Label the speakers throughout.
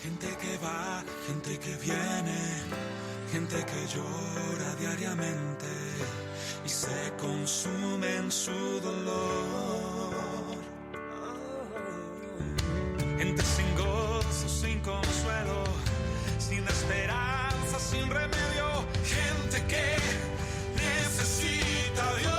Speaker 1: Gente que va, gente que viene, gente que llora diariamente y se consume en su dolor. Gente sin gozo, sin consuelo, sin esperanza, sin remedio. Gente que necesita a Dios.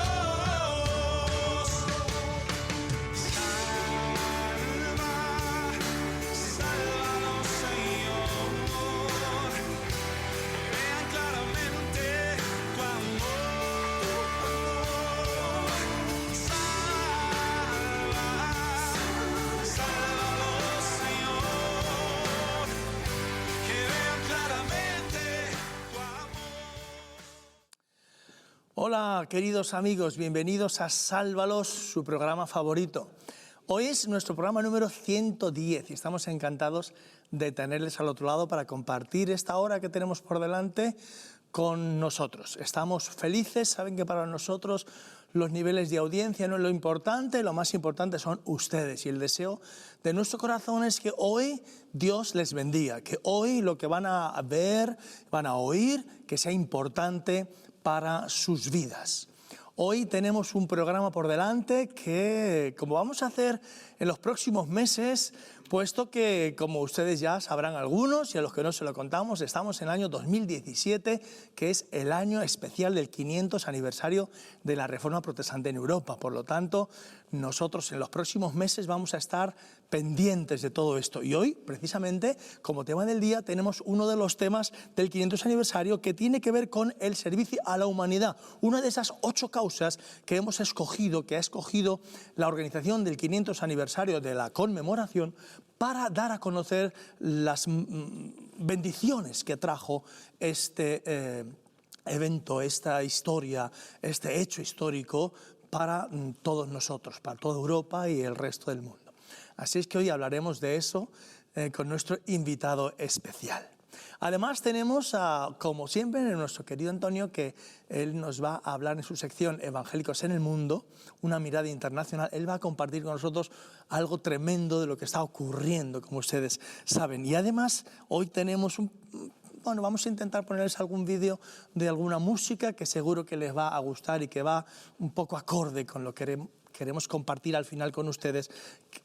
Speaker 2: Hola queridos amigos, bienvenidos a Sálvalos, su programa favorito. Hoy es nuestro programa número 110 y estamos encantados de tenerles al otro lado para compartir esta hora que tenemos por delante con nosotros. Estamos felices, saben que para nosotros los niveles de audiencia no es lo importante, lo más importante son ustedes y el deseo de nuestro corazón es que hoy Dios les bendiga, que hoy lo que van a ver, van a oír, que sea importante para sus vidas. Hoy tenemos un programa por delante que, como vamos a hacer en los próximos meses, puesto que, como ustedes ya sabrán algunos y a los que no se lo contamos, estamos en el año 2017, que es el año especial del 500 aniversario de la Reforma Protestante en Europa. Por lo tanto, nosotros en los próximos meses vamos a estar pendientes de todo esto. Y hoy, precisamente, como tema del día, tenemos uno de los temas del 500 aniversario que tiene que ver con el servicio a la humanidad. Una de esas 8 causas que hemos escogido, que ha escogido la organización del 500 aniversario de la conmemoración, para dar a conocer las bendiciones que trajo este evento, esta historia, este hecho histórico para todos nosotros, para toda Europa y el resto del mundo. Así es que hoy hablaremos de eso con nuestro invitado especial. Además tenemos, como siempre, a nuestro querido Antonio, que él nos va a hablar en su sección Evangélicos en el Mundo, una mirada internacional. Él va a compartir con nosotros algo tremendo de lo que está ocurriendo, como ustedes saben. Y además hoy tenemos vamos a intentar ponerles algún vídeo de alguna música que seguro que les va a gustar y que va un poco acorde con lo que queremos compartir al final con ustedes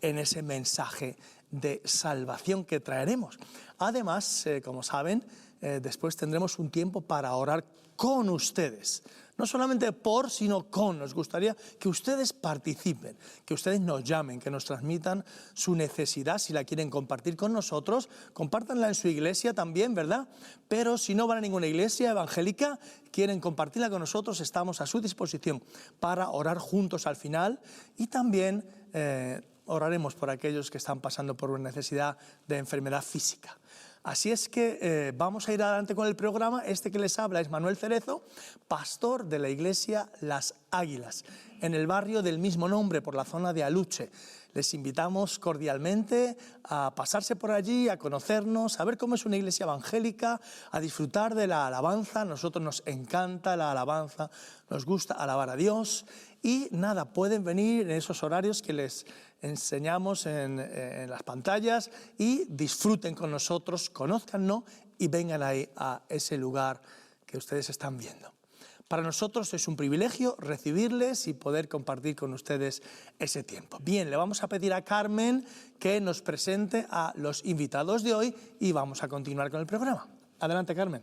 Speaker 2: en ese mensaje de salvación que traeremos. Además, como saben, después tendremos un tiempo para orar con ustedes. No solamente por, sino con. Nos gustaría que ustedes participen, que ustedes nos llamen, que nos transmitan su necesidad. Si la quieren compartir con nosotros, compártanla en su iglesia también, ¿verdad? Pero si no van a ninguna iglesia evangélica, quieren compartirla con nosotros, estamos a su disposición para orar juntos al final y también oraremos por aquellos que están pasando por una necesidad de enfermedad física. Así es que vamos a ir adelante con el programa. Este que les habla es Manuel Cerezo, pastor de la iglesia Las Águilas, en el barrio del mismo nombre, por la zona de Aluche. Les invitamos cordialmente a pasarse por allí, a conocernos, a ver cómo es una iglesia evangélica, a disfrutar de la alabanza. A nosotros nos encanta la alabanza, nos gusta alabar a Dios. Y nada, pueden venir en esos horarios que les enseñamos en las pantallas y disfruten con nosotros, conózcannos y vengan ahí a ese lugar que ustedes están viendo. Para nosotros es un privilegio recibirles y poder compartir con ustedes ese tiempo. Bien, le vamos a pedir a Carmen que nos presente a los invitados de hoy y vamos a continuar con el programa. Adelante, Carmen.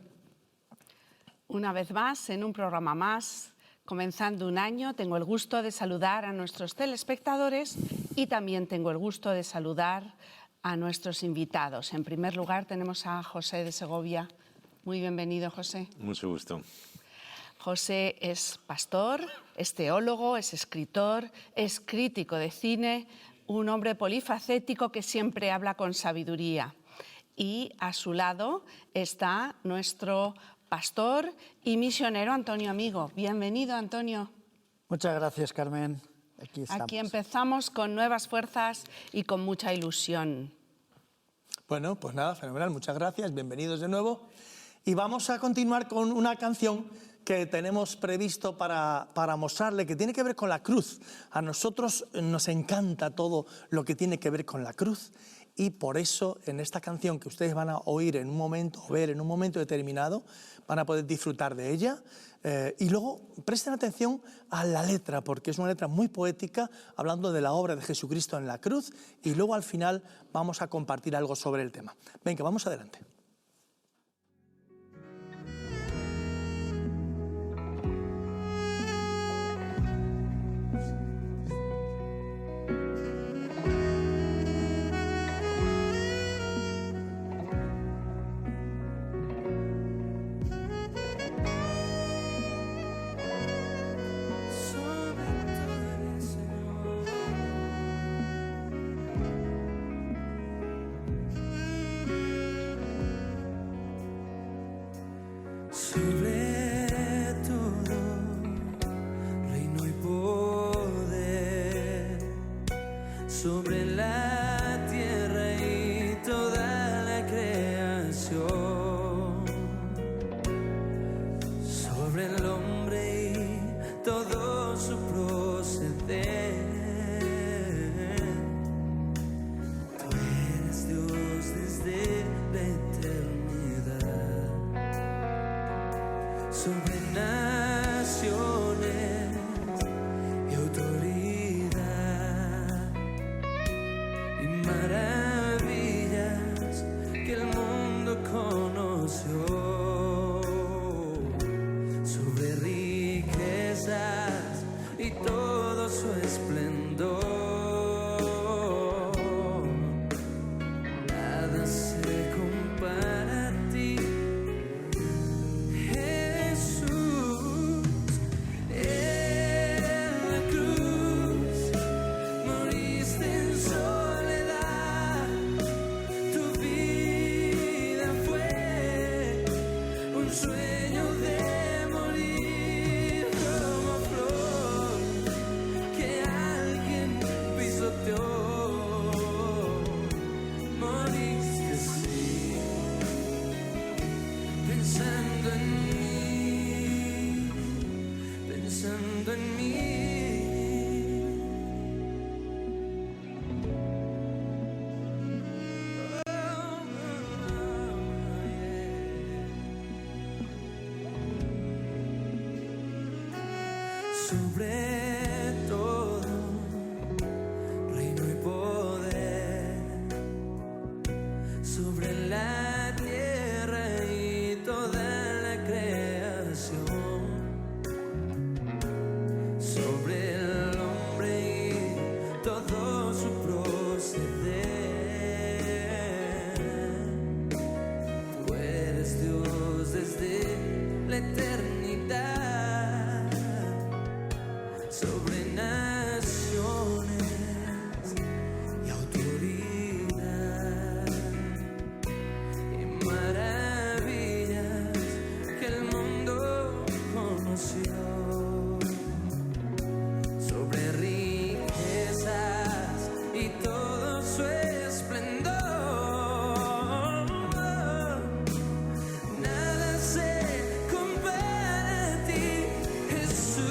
Speaker 3: Una vez más, en un programa más, comenzando un año, tengo el gusto de saludar a nuestros telespectadores y también tengo el gusto de saludar a nuestros invitados. En primer lugar, tenemos a José de Segovia. Muy bienvenido, José.
Speaker 4: Mucho gusto.
Speaker 3: José es pastor, es teólogo, es escritor, es crítico de cine, un hombre polifacético que siempre habla con sabiduría. Y a su lado está nuestro pastor y misionero Antonio Amigo. Bienvenido, Antonio.
Speaker 5: Muchas gracias, Carmen. Aquí estamos.
Speaker 3: Aquí empezamos con nuevas fuerzas y con mucha ilusión.
Speaker 2: Bueno, pues nada, fenomenal. Muchas gracias. Bienvenidos de nuevo. Y vamos a continuar con una canción que tenemos previsto para mostrarle, que tiene que ver con la cruz. A nosotros nos encanta todo lo que tiene que ver con la cruz. y por eso en esta canción que ustedes van a oír en un momento, o ver en un momento determinado, van a poder disfrutar de ella. Y luego presten atención a la letra, porque es una letra muy poética, hablando de la obra de Jesucristo en la cruz, y luego al final vamos a compartir algo sobre el tema. Venga, vamos adelante.
Speaker 1: Sobre todo, reino y poder, sobre la tierra y toda la creación, sobre el hombre y todo su proceder. Tú eres Dios desde la eternidad. Sobre naciones y autoridad y maravillas que el mundo conoció, sobre riquezas y todo su esplendor, nada se compara a ti. Pensando en mí. Sobre todo, reino y poder, sobre la tierra y toda la creación, sobre el hombre y todo su proceder. Tú eres Dios desde la eternidad, sobre naciones y autoridad y maravillas que el mundo conoció, sobre riquezas y todo su esplendor, nada se compara a ti, Jesús.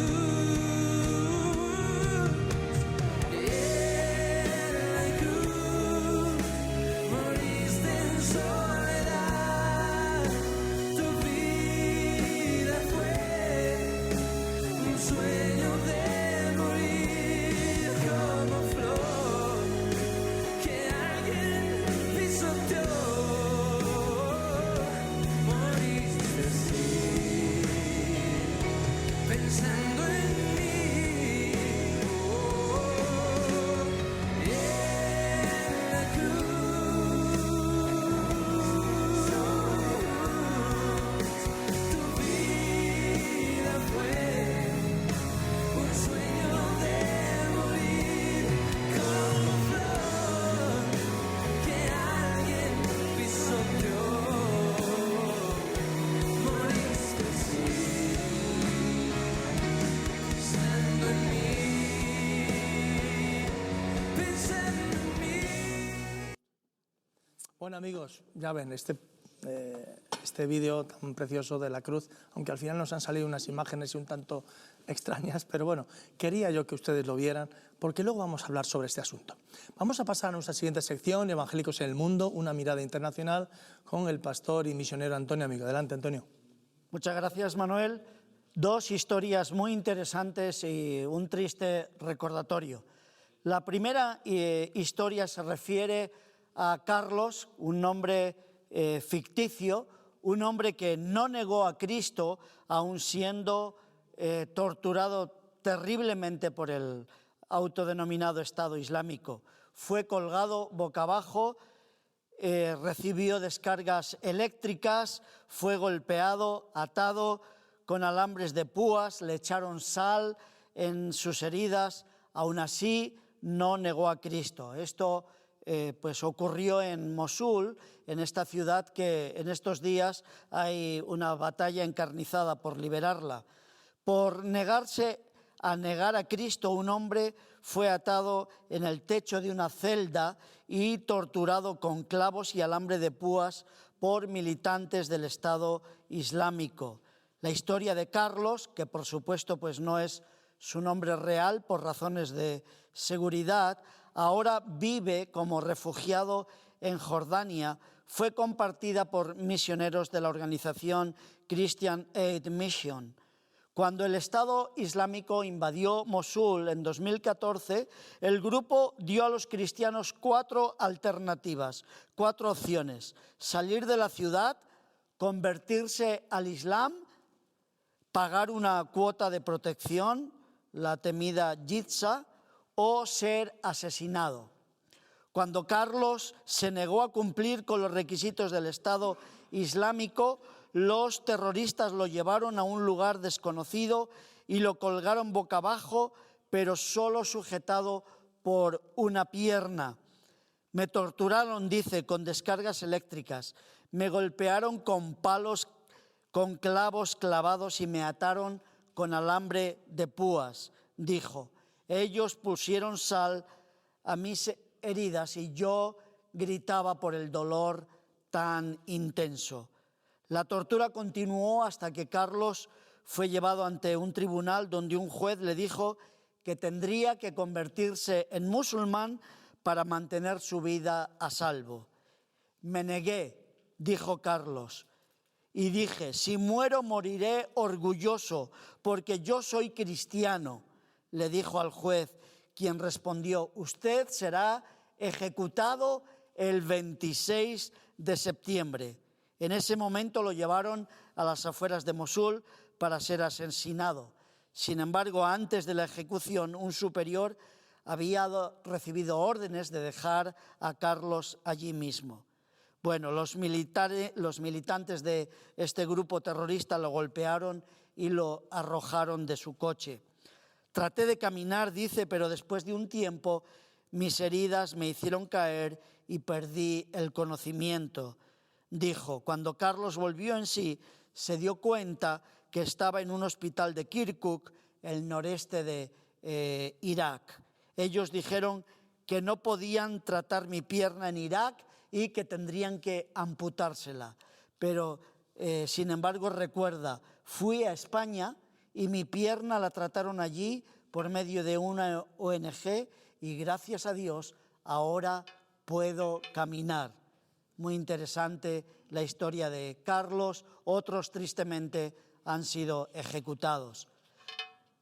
Speaker 1: Pensando en mí, en la cruz, tu vida fue un sueño de morir como flor que alguien pisoteó. Moriste así. Pensando en mí.
Speaker 2: Bueno amigos, ya ven, este este vídeo tan precioso de la cruz, aunque al final nos han salido unas imágenes un tanto extrañas, pero bueno, quería yo que ustedes lo vieran, porque luego vamos a hablar sobre este asunto. Vamos a pasar a nuestra siguiente sección, Evangélicos en el Mundo, una mirada internacional, con el pastor y misionero Antonio Amigo. Adelante, Antonio.
Speaker 5: Muchas gracias, Manuel. Dos historias muy interesantes y un triste recordatorio. La primera historia se refiere a Carlos, un nombre ficticio, un hombre que no negó a Cristo, aun siendo torturado terriblemente por el autodenominado Estado Islámico. Fue colgado boca abajo, recibió descargas eléctricas, fue golpeado, atado con alambres de púas, le echaron sal en sus heridas, aún así no negó a Cristo. Esto pues ocurrió en Mosul, en esta ciudad que en estos días hay una batalla encarnizada por liberarla. Por negarse a negar a Cristo, un hombre fue atado en el techo de una celda y torturado con clavos y alambre de púas por militantes del Estado Islámico. La historia de Carlos, que por supuesto pues no es su nombre real por razones de seguridad, ahora vive como refugiado en Jordania, fue compartida por misioneros de la organización Christian Aid Mission. Cuando el Estado Islámico invadió Mosul en 2014, el grupo dio a los cristianos 4 alternativas, 4 opciones: salir de la ciudad, convertirse al Islam, pagar una cuota de protección, la temida jizya, o ser asesinado. Cuando Carlos se negó a cumplir con los requisitos del Estado Islámico, los terroristas lo llevaron a un lugar desconocido y lo colgaron boca abajo, pero solo sujetado por una pierna. Me torturaron, dice, con descargas eléctricas. Me golpearon con palos, con clavos clavados y me ataron con alambre de púas, dijo. Ellos pusieron sal a mis heridas y yo gritaba por el dolor tan intenso. La tortura continuó hasta que Carlos fue llevado ante un tribunal donde un juez le dijo que tendría que convertirse en musulmán para mantener su vida a salvo. Me negué, dijo Carlos, y dije, si muero moriré orgulloso porque yo soy cristiano. Le dijo al juez, quien respondió, usted será ejecutado el 26 de septiembre. En ese momento lo llevaron a las afueras de Mosul para ser asesinado. Sin embargo, antes de la ejecución, un superior había recibido órdenes de dejar a Carlos allí mismo. Bueno, los militantes de este grupo terrorista lo golpearon y lo arrojaron de su coche. Traté de caminar, dice, pero después de un tiempo mis heridas me hicieron caer y perdí el conocimiento. Dijo, cuando Carlos volvió en sí, se dio cuenta que estaba en un hospital de Kirkuk, el noreste de Irak. Ellos dijeron que no podían tratar mi pierna en Irak y que tendrían que amputársela. Pero, sin embargo, recuerda, fui a España y mi pierna la trataron allí por medio de una ONG y gracias a Dios ahora puedo caminar. Muy interesante la historia de Carlos, otros tristemente han sido ejecutados.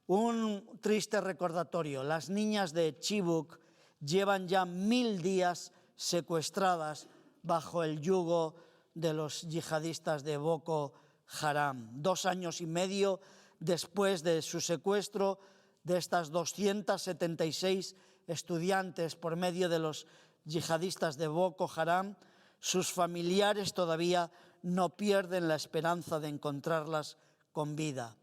Speaker 5: Un triste recordatorio, las niñas de Chibuk llevan ya 1000 días secuestradas bajo el yugo de los yihadistas de Boko Haram. 2 años y medio después de su secuestro de estas 276 estudiantes por medio de los yihadistas de Boko Haram, sus familiares todavía no pierden la esperanza de encontrarlas con vida.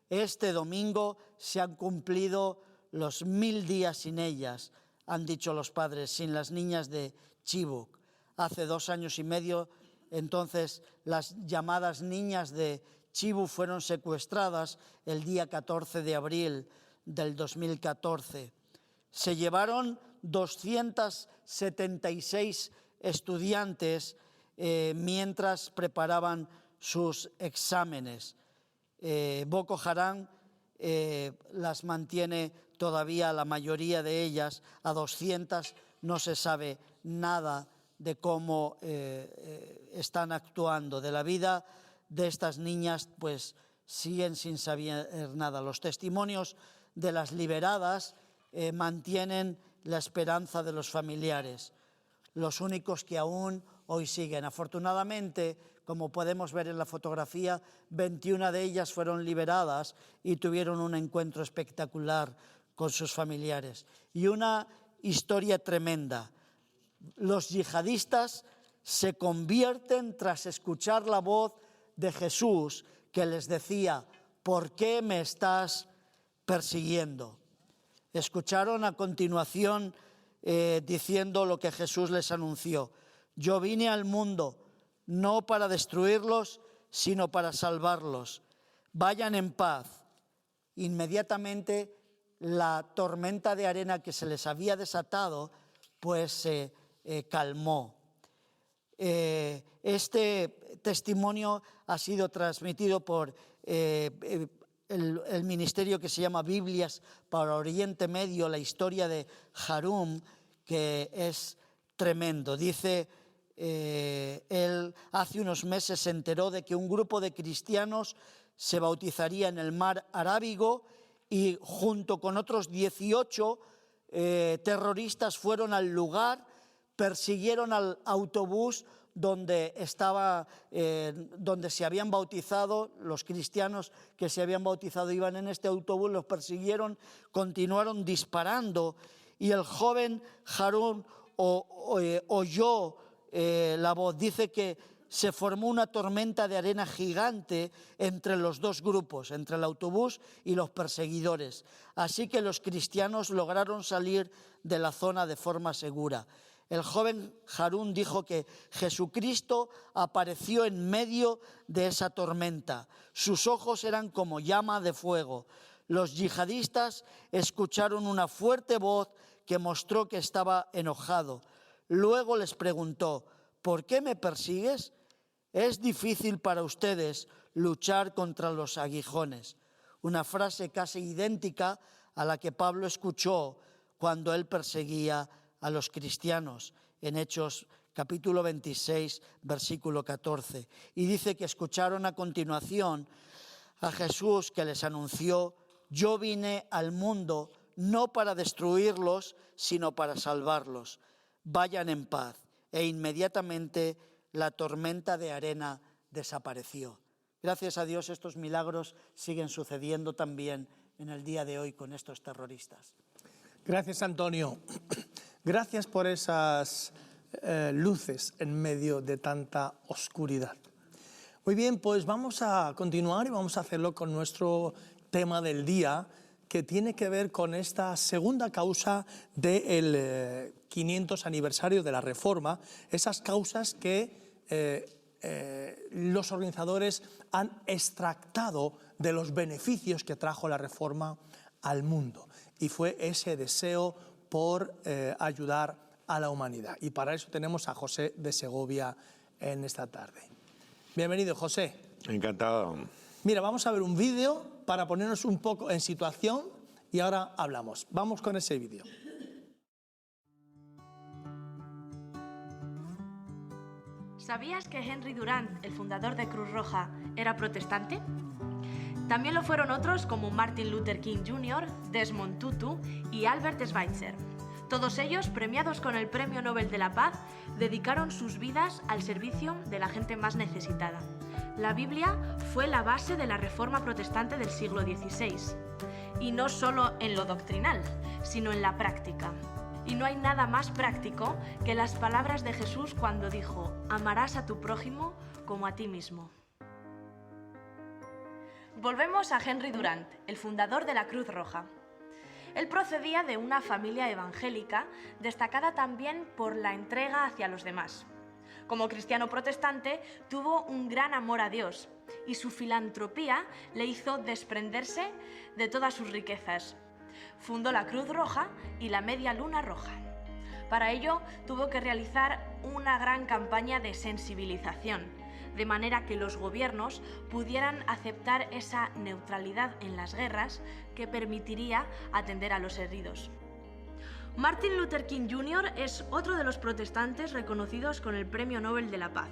Speaker 5: Este domingo se han cumplido los 1000 días sin ellas, han dicho los padres, sin las niñas de Chibuk. Hace 2 años y medio, entonces, las llamadas niñas de Chibuk fueron secuestradas el día 14 de abril del 2014. Se llevaron 276 estudiantes mientras preparaban sus exámenes. Boko Haram las mantiene todavía, la mayoría de ellas, a 200. No se sabe nada de cómo están actuando. De la vida de estas niñas, pues siguen sin saber nada. Los testimonios de las liberadas mantienen la esperanza de los familiares, los únicos que aún hoy siguen. Afortunadamente, como podemos ver en la fotografía, 21 de ellas fueron liberadas y tuvieron un encuentro espectacular con sus familiares. Y una historia tremenda. Los yihadistas se convierten tras escuchar la voz de Jesús que les decía: ¿por qué me estás persiguiendo? Escucharon a continuación diciendo lo que Jesús les anunció: yo vine al mundo no para destruirlos, sino para salvarlos. Vayan en paz. Inmediatamente la tormenta de arena que se les había desatado, pues se calmó. Este testimonio ha sido transmitido por el ministerio que se llama Biblias para Oriente Medio, la historia de Harum, que es tremendo. Dice, él hace unos meses se enteró de que un grupo de cristianos se bautizaría en el mar Arábigo y junto con otros 18 terroristas fueron al lugar, persiguieron al autobús donde se habían bautizado. Los cristianos que se habían bautizado iban en este autobús, los persiguieron, continuaron disparando y el joven Harun oyó la voz. Dice que se formó una tormenta de arena gigante entre los dos grupos, entre el autobús y los perseguidores. Así que los cristianos lograron salir de la zona de forma segura. El joven Harun dijo que Jesucristo apareció en medio de esa tormenta. Sus ojos eran como llama de fuego. Los yihadistas escucharon una fuerte voz que mostró que estaba enojado. Luego les preguntó: ¿por qué me persigues? Es difícil para ustedes luchar contra los aguijones. Una frase casi idéntica a la que Pablo escuchó cuando él perseguía a los cristianos en Hechos capítulo 26, versículo 14. Y dice que escucharon a continuación a Jesús que les anunció: yo vine al mundo no para destruirlos, sino para salvarlos. Vayan en paz. E inmediatamente la tormenta de arena desapareció. Gracias a Dios, estos milagros siguen sucediendo también en el día de hoy con estos terroristas.
Speaker 2: Gracias, Antonio. Gracias por esas luces en medio de tanta oscuridad. Muy bien, pues vamos a continuar y vamos a hacerlo con nuestro tema del día, que tiene que ver con esta segunda causa del 500 aniversario de la Reforma, esas causas que los organizadores han extractado de los beneficios que trajo la Reforma al mundo. Y fue ese deseo por ayudar a la humanidad. Y para eso tenemos a José de Segovia en esta tarde. Bienvenido, José.
Speaker 4: Encantado.
Speaker 2: Mira, vamos a ver un vídeo para ponernos un poco en situación y ahora hablamos. Vamos con ese vídeo.
Speaker 6: ¿Sabías que Henry Durant, el fundador de Cruz Roja, era protestante? También lo fueron otros como Martin Luther King Jr., Desmond Tutu y Albert Schweitzer. Todos ellos, premiados con el Premio Nobel de la Paz, dedicaron sus vidas al servicio de la gente más necesitada. La Biblia fue la base de la Reforma protestante del siglo XVI. Y no solo en lo doctrinal, sino en la práctica. Y no hay nada más práctico que las palabras de Jesús cuando dijo: amarás a tu prójimo como a ti mismo. Volvemos a Henry Durant, el fundador de la Cruz Roja. Él procedía de una familia evangélica destacada también por la entrega hacia los demás. Como cristiano protestante, tuvo un gran amor a Dios y su filantropía le hizo desprenderse de todas sus riquezas. Fundó la Cruz Roja y la Media Luna Roja. Para ello tuvo que realizar una gran campaña de sensibilización, de manera que los gobiernos pudieran aceptar esa neutralidad en las guerras que permitiría atender a los heridos. Martin Luther King Jr. es otro de los protestantes reconocidos con el Premio Nobel de la Paz.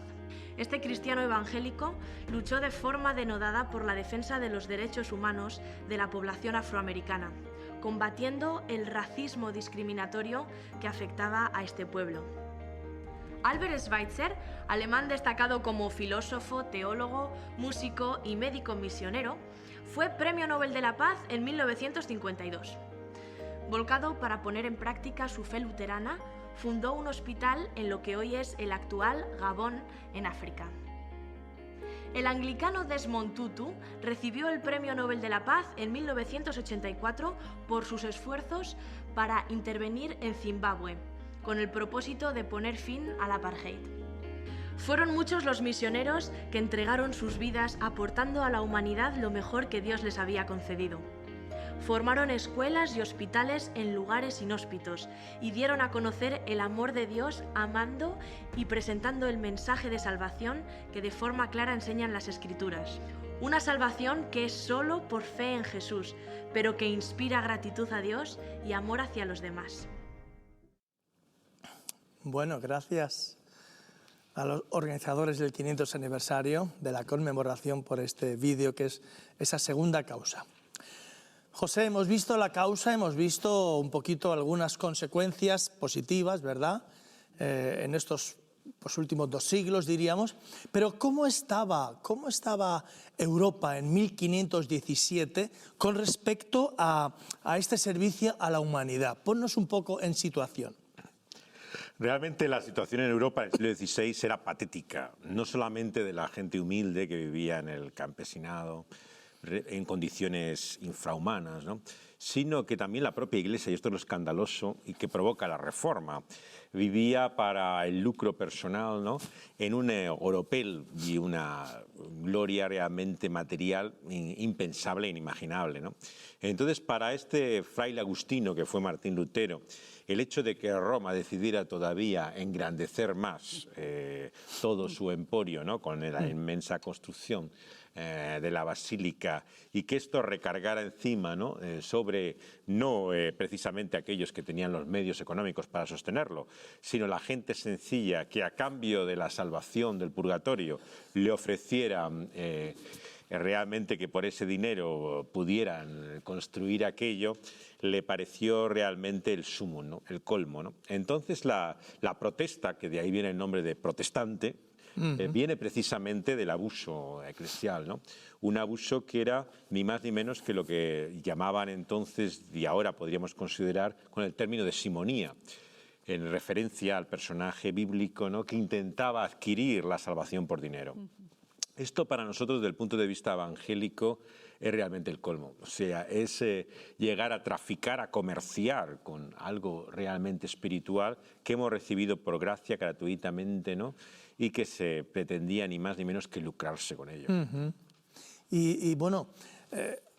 Speaker 6: Este cristiano evangélico luchó de forma denodada por la defensa de los derechos humanos de la población afroamericana, combatiendo el racismo discriminatorio que afectaba a este pueblo. Albert Schweitzer, alemán destacado como filósofo, teólogo, músico y médico misionero, fue Premio Nobel de la Paz en 1952. Volcado para poner en práctica su fe luterana, fundó un hospital en lo que hoy es el actual Gabón, en África. El anglicano Desmond Tutu recibió el Premio Nobel de la Paz en 1984 por sus esfuerzos para intervenir en Zimbabue, con el propósito de poner fin al apartheid. Fueron muchos los misioneros que entregaron sus vidas aportando a la humanidad lo mejor que Dios les había concedido. Formaron escuelas y hospitales en lugares inhóspitos y dieron a conocer el amor de Dios amando y presentando el mensaje de salvación que de forma clara enseñan las Escrituras. Una salvación que es solo por fe en Jesús, pero que inspira gratitud a Dios y amor hacia los demás.
Speaker 2: Bueno, gracias a los organizadores del 500 aniversario de la conmemoración por este vídeo, que es esa segunda causa. José, hemos visto la causa, hemos visto un poquito algunas consecuencias positivas, ¿verdad?, en estos últimos 2 siglos, diríamos. Pero ¿cómo estaba Europa en 1517 con respecto a este servicio a la humanidad? Ponnos un poco en situación.
Speaker 4: Realmente la situación en Europa en el siglo XVI era patética, no solamente de la gente humilde que vivía en el campesinado, en condiciones infrahumanas, ¿no?, sino que también la propia Iglesia, y esto es lo escandaloso y que provoca la Reforma, vivía para el lucro personal, ¿no?, en un oropel y una gloria realmente material impensable e inimaginable, ¿no? Entonces, para este fraile agustino que fue Martín Lutero, el hecho de que Roma decidiera todavía engrandecer más todo su emporio, ¿no?, con la inmensa construcción de la basílica, y que esto recargara encima, ¿no?, sobre no precisamente aquellos que tenían los medios económicos para sostenerlo, sino la gente sencilla que a cambio de la salvación del purgatorio le ofreciera realmente que por ese dinero pudieran construir aquello, le pareció realmente el sumum, ¿no?, el colmo, ¿no? Entonces la protesta, que de ahí viene el nombre de protestante, viene precisamente del abuso eclesial, ¿no? Un abuso que era ni más ni menos que lo que llamaban entonces, y ahora podríamos considerar con el término de simonía, en referencia al personaje bíblico, ¿no?, que intentaba adquirir la salvación por dinero. Esto para nosotros, desde el punto de vista evangélico, es realmente el colmo. O sea, es llegar a traficar, a comerciar con algo realmente espiritual que hemos recibido por gracia gratuitamente, ¿no?, y que se pretendía ni más ni menos que lucrarse con ello.
Speaker 2: Y bueno,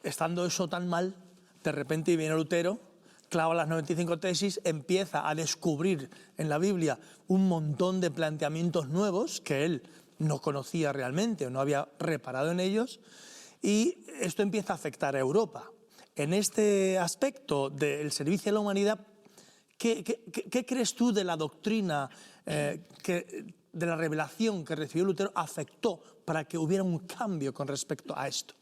Speaker 2: estando eso tan mal, de repente viene Lutero, clava las 95 tesis, empieza a descubrir en la Biblia un montón de planteamientos nuevos que él no conocía realmente o no había reparado en ellos, y esto empieza a afectar a Europa. En este aspecto del servicio a la humanidad, ¿qué crees tú de la doctrina, de la revelación que recibió Lutero afectó para que hubiera un cambio con respecto a esto?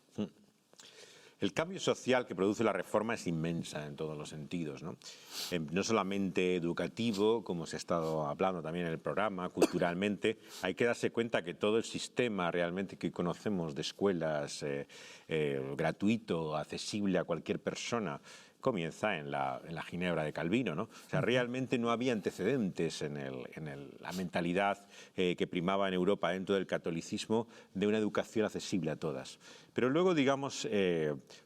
Speaker 4: El cambio social que produce la Reforma es inmensa en todos los sentidos, ¿no? No solamente educativo, como se ha estado hablando también en el programa, culturalmente. Hay que darse cuenta que todo el sistema realmente que conocemos de escuelas gratuito, accesible a cualquier persona, comienza en la Ginebra de Calvino, ¿no? O sea, realmente no había antecedentes en la mentalidad que primaba en Europa dentro del catolicismo de una educación accesible a todas. Pero luego, digamos,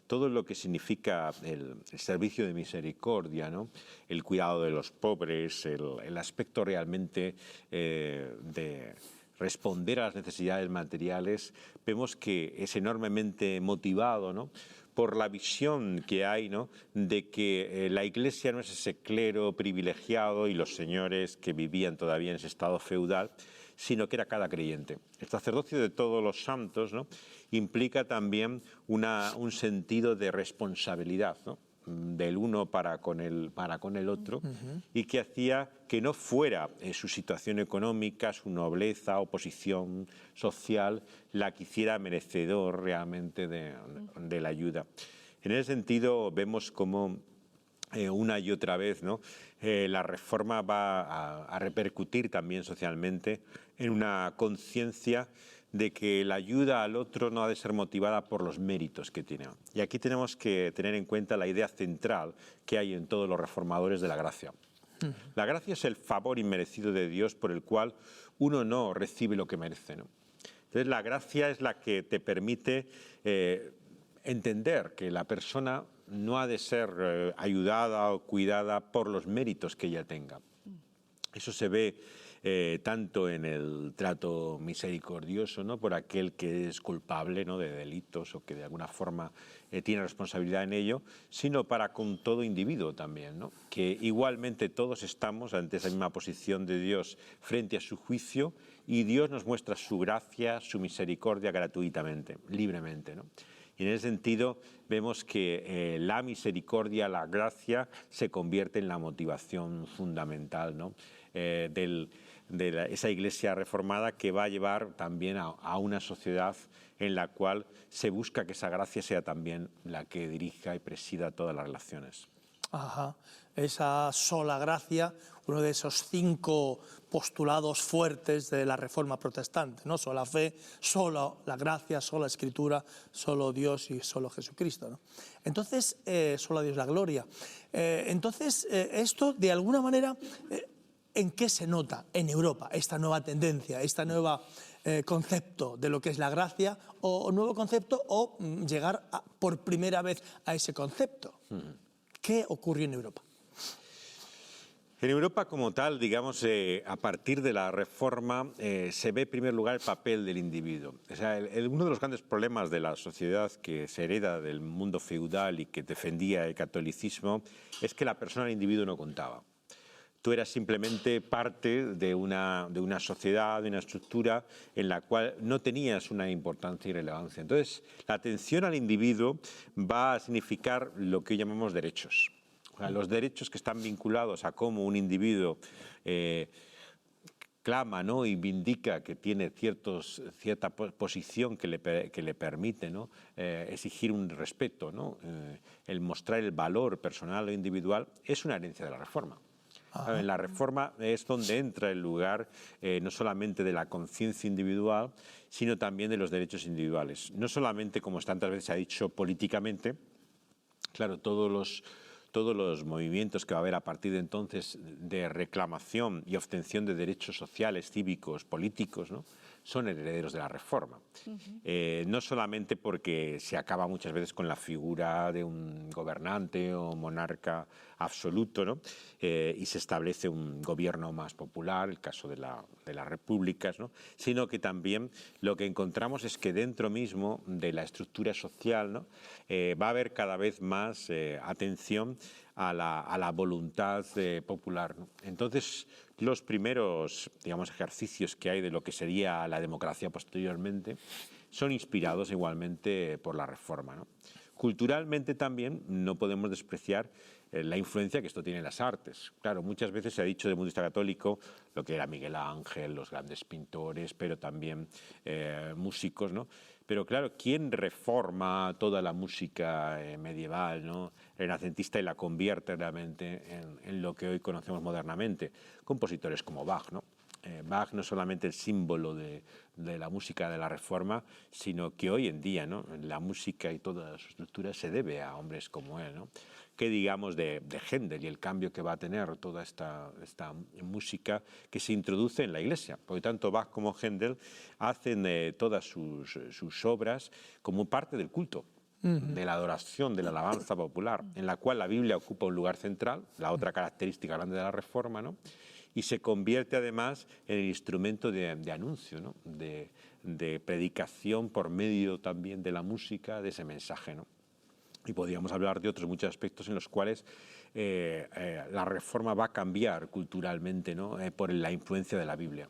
Speaker 4: todo lo que significa el servicio de misericordia, ¿no?, el cuidado de los pobres, el aspecto realmente de responder a las necesidades materiales, vemos que es enormemente motivado, ¿no?, por la visión que hay, ¿no?, de que la Iglesia no es ese clero privilegiado y los señores que vivían todavía en ese estado feudal, sino que era cada creyente. El sacerdocio de todos los santos, ¿no?, implica también un sentido de responsabilidad, ¿no?, del uno para con el otro, y que hacía que no fuera su situación económica, su nobleza o posición social la que hiciera merecedor realmente de la ayuda. En ese sentido vemos cómo una y otra vez, ¿no?, la reforma va a repercutir también socialmente en una conciencia de que la ayuda al otro no ha de ser motivada por los méritos que tiene. Y aquí tenemos que tener en cuenta la idea central que hay en todos los reformadores de la gracia. La gracia es el favor inmerecido de Dios por el cual uno no recibe lo que merece, ¿no? Entonces la gracia es la que te permite entender que la persona no ha de ser ayudada o cuidada por los méritos que ella tenga. Eso se ve tanto en el trato misericordioso, ¿no?, por aquel que es culpable, ¿no?, de delitos o que de alguna forma tiene responsabilidad en ello, sino para con todo individuo también, ¿no?, que igualmente todos estamos ante esa misma posición de Dios frente a su juicio, y Dios nos muestra su gracia, su misericordia gratuitamente, libremente, ¿no? Y en ese sentido vemos que la misericordia, la gracia, se convierte en la motivación fundamental, ¿no?, esa Iglesia reformada, que va a llevar también a una sociedad en la cual se busca que esa gracia sea también la que dirija y presida todas las relaciones.
Speaker 2: Ajá. Esa sola gracia, uno de esos 5 postulados fuertes de la Reforma protestante, ¿no? Sola fe, solo la gracia, sola Escritura, solo Dios y solo Jesucristo, ¿no? Entonces, solo a Dios la gloria. Entonces, esto de alguna manera, ¿en qué se nota en Europa esta nueva tendencia, este nuevo concepto de lo que es la gracia, o nuevo concepto, o llegar por primera vez a ese concepto? ¿Qué ocurrió en Europa?
Speaker 4: En Europa como tal, digamos, a partir de la Reforma, se ve en primer lugar el papel del individuo. O sea, uno de los grandes problemas de la sociedad que se hereda del mundo feudal y que defendía el catolicismo es que la persona del individuo no contaba. Tú eras simplemente parte de una sociedad, de una estructura en la cual no tenías una importancia y relevancia. Entonces, la atención al individuo va a significar lo que llamamos derechos. O sea, los derechos que están vinculados a cómo un individuo clama, ¿no?, y vindica que tiene cierta posición que le permite, ¿no?, exigir un respeto, ¿no?, el mostrar el valor personal o individual, es una herencia de la Reforma. En la Reforma es donde entra el lugar no solamente de la conciencia individual, sino también de los derechos individuales. No solamente, como tantas veces se ha dicho, políticamente. Claro, todos los movimientos que va a haber a partir de entonces de reclamación y obtención de derechos sociales, cívicos, políticos, ¿no?, son herederos de la Reforma. No solamente porque se acaba muchas veces con la figura de un gobernante o monarca absoluto, ¿no?, y se establece un gobierno más popular, el caso de las repúblicas, ¿no?, sino que también lo que encontramos es que dentro mismo de la estructura social, ¿no?, va a haber cada vez más atención a la voluntad popular, ¿no? Entonces, los primeros, digamos, ejercicios que hay de lo que sería la democracia posteriormente son inspirados igualmente por la Reforma, ¿no? Culturalmente también no podemos despreciar la influencia que esto tiene en las artes. Claro, muchas veces se ha dicho del punto de vista católico lo que era Miguel Ángel, los grandes pintores, pero también músicos, ¿no? Pero claro, ¿quién reforma toda la música medieval, ¿no?, renacentista, y la convierte realmente en lo que hoy conocemos modernamente? Compositores como Bach, ¿no? Bach no es solamente el símbolo de la música de la Reforma, sino que hoy en día, ¿no?, la música y toda su estructura se debe a hombres como él, ¿no? ¿Qué digamos de Händel y el cambio que va a tener toda esta música que se introduce en la Iglesia? Porque tanto Bach como Händel hacen todas sus obras como parte del culto, de la adoración, de la alabanza popular, en la cual la Biblia ocupa un lugar central, la otra característica grande de la Reforma, ¿no? y se convierte además en el instrumento de anuncio, ¿no? de predicación por medio también de la música, de ese mensaje, ¿no? Y podríamos hablar de otros muchos aspectos en los cuales la Reforma va a cambiar culturalmente, ¿no? Por la influencia de la Biblia.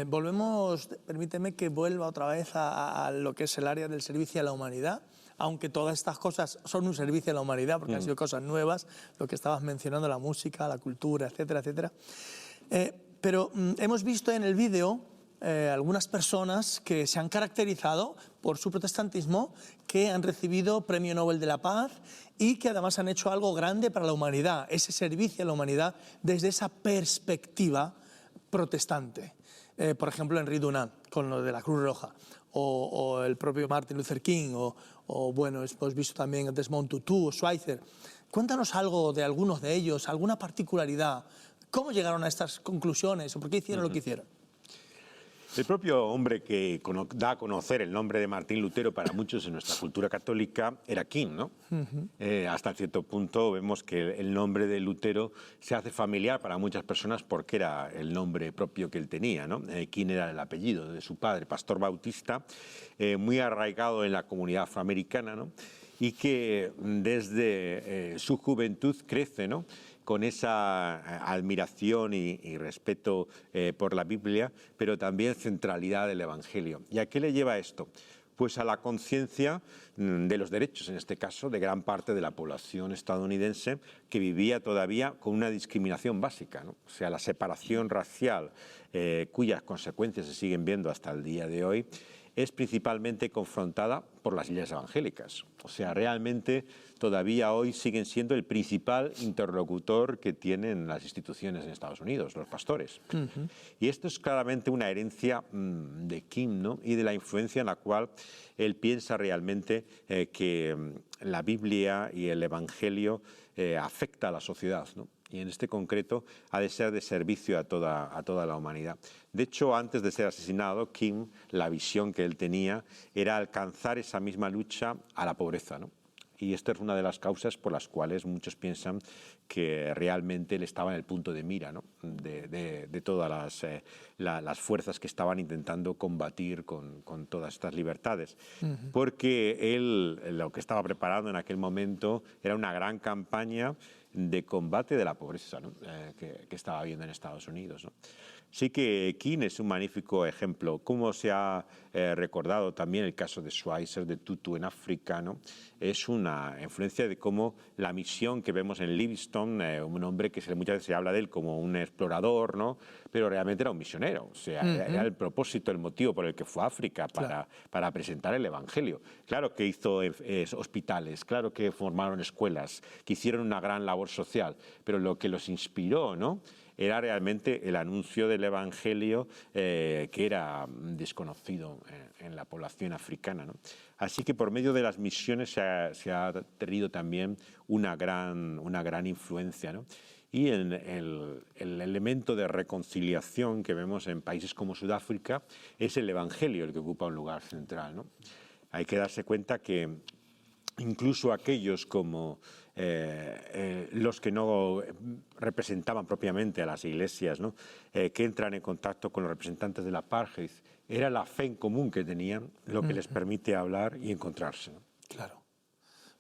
Speaker 2: Volvemos, permíteme que vuelva otra vez a lo que es el área del servicio a la humanidad, aunque todas estas cosas son un servicio a la humanidad, porque han sido cosas nuevas, lo que estabas mencionando, la música, la cultura, etcétera, etcétera. Pero hemos visto en el vídeo algunas personas que se han caracterizado por su protestantismo, que han recibido Premio Nobel de la Paz y que además han hecho algo grande para la humanidad, ese servicio a la humanidad desde esa perspectiva protestante. Por ejemplo, Henry Dunant, con lo de la Cruz Roja, o el propio Martin Luther King, o bueno, hemos visto también a Desmond Tutu o Schweitzer. Cuéntanos algo de algunos de ellos, alguna particularidad. ¿Cómo llegaron a estas conclusiones o por qué hicieron lo que hicieron?
Speaker 4: El propio hombre que da a conocer el nombre de Martín Lutero para muchos en nuestra cultura católica era King, ¿no? Hasta cierto punto vemos que el nombre de Lutero se hace familiar para muchas personas porque era el nombre propio que él tenía, ¿no? King era el apellido de su padre, pastor bautista, muy arraigado en la comunidad afroamericana, ¿no? Y que desde su juventud crece, ¿no? Con esa admiración y respeto por la Biblia, pero también centralidad del Evangelio. ¿Y a qué le lleva esto? Pues a la conciencia de los derechos, en este caso, de gran parte de la población estadounidense que vivía todavía con una discriminación básica, ¿no? O sea, la separación racial, cuyas consecuencias se siguen viendo hasta el día de hoy, es principalmente confrontada por las iglesias evangélicas. O sea, realmente todavía hoy siguen siendo el principal interlocutor que tienen las instituciones en Estados Unidos, los pastores. Y esto es claramente una herencia de King, ¿no? Y de la influencia en la cual él piensa realmente que la Biblia y el Evangelio afecta a la sociedad, ¿no? Y en este concreto ha de ser de servicio a toda la humanidad. De hecho, antes de ser asesinado, King, la visión que él tenía era alcanzar esa misma lucha a la pobreza, ¿no? Y esta es una de las causas por las cuales muchos piensan que realmente él estaba en el punto de mira, ¿no? de todas las fuerzas que estaban intentando combatir con todas estas libertades. Porque él lo que estaba preparando en aquel momento era una gran campaña de combate de la pobreza, ¿no? que estaba habiendo en Estados Unidos, ¿no? Sí que King es un magnífico ejemplo, como se ha recordado también el caso de Schweitzer, de Tutu en África, ¿no? Es una influencia de cómo la misión que vemos en Livingstone, un hombre que muchas veces se habla de él como un explorador, ¿no? Pero realmente era un misionero, o sea, era el propósito, el motivo por el que fue a África para presentar el Evangelio. Claro que hizo hospitales, claro que formaron escuelas, que hicieron una gran labor social, pero lo que los inspiró, ¿no? Era realmente el anuncio del Evangelio que era desconocido en la población africana, ¿no? Así que por medio de las misiones se ha tenido también una gran influencia, ¿no? Y el elemento de reconciliación que vemos en países como Sudáfrica es el Evangelio el que ocupa un lugar central, ¿no? Hay que darse cuenta que incluso aquellos como los que no representaban propiamente a las iglesias, ¿no? Que entran en contacto con los representantes del apartheid, era la fe en común que tenían lo que les permite hablar y encontrarse, ¿no?
Speaker 2: Claro.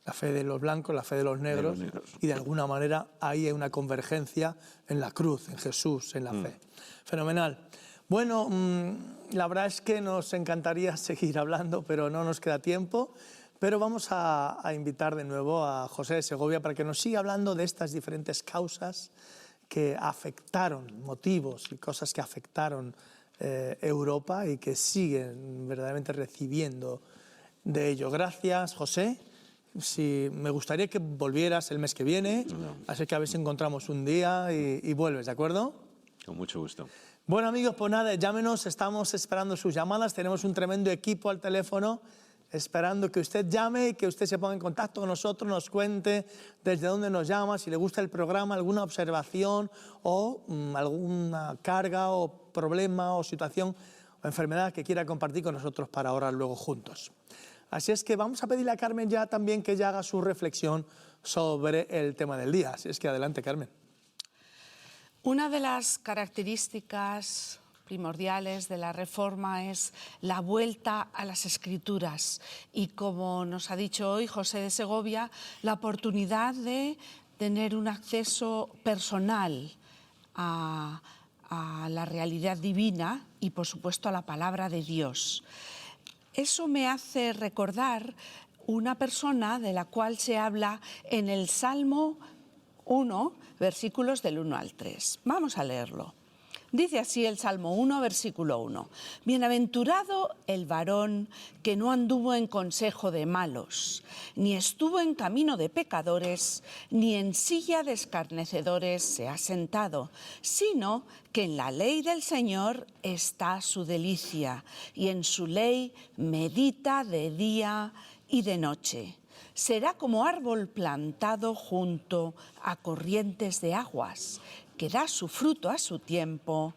Speaker 2: La fe de los blancos, la fe de los negros, y de alguna manera ahí hay una convergencia en la cruz, en Jesús, en la fe. Fenomenal. Bueno, la verdad es que nos encantaría seguir hablando, pero no nos queda tiempo. Pero vamos a invitar de nuevo a José de Segovia para que nos siga hablando de estas diferentes causas que afectaron, motivos y cosas que afectaron Europa y que siguen verdaderamente recibiendo de ello. Gracias, José. Me gustaría que volvieras el mes que viene, así que a ver si encontramos un día y vuelves, ¿de acuerdo?
Speaker 4: Con mucho gusto.
Speaker 2: Bueno, amigos, pues nada, llámenos, estamos esperando sus llamadas, tenemos un tremendo equipo al teléfono esperando que usted llame y que usted se ponga en contacto con nosotros, nos cuente desde dónde nos llama, si le gusta el programa, alguna observación o alguna carga o problema o situación o enfermedad que quiera compartir con nosotros para orar luego juntos. Así es que vamos a pedirle a Carmen ya también que ella haga su reflexión sobre el tema del día. Así es que adelante, Carmen.
Speaker 3: Una de las características primordiales de la Reforma es la vuelta a las Escrituras y, como nos ha dicho hoy José de Segovia, la oportunidad de tener un acceso personal a la realidad divina y, por supuesto, a la palabra de Dios. Eso me hace recordar una persona de la cual se habla en el Salmo 1, versículos del 1 al 3. Vamos a leerlo. Dice así el Salmo 1, versículo 1. Bienaventurado el varón que no anduvo en consejo de malos, ni estuvo en camino de pecadores, ni en silla de escarnecedores se ha sentado, sino que en la ley del Señor está su delicia, y en su ley medita de día y de noche. Será como árbol plantado junto a corrientes de aguas, que da su fruto a su tiempo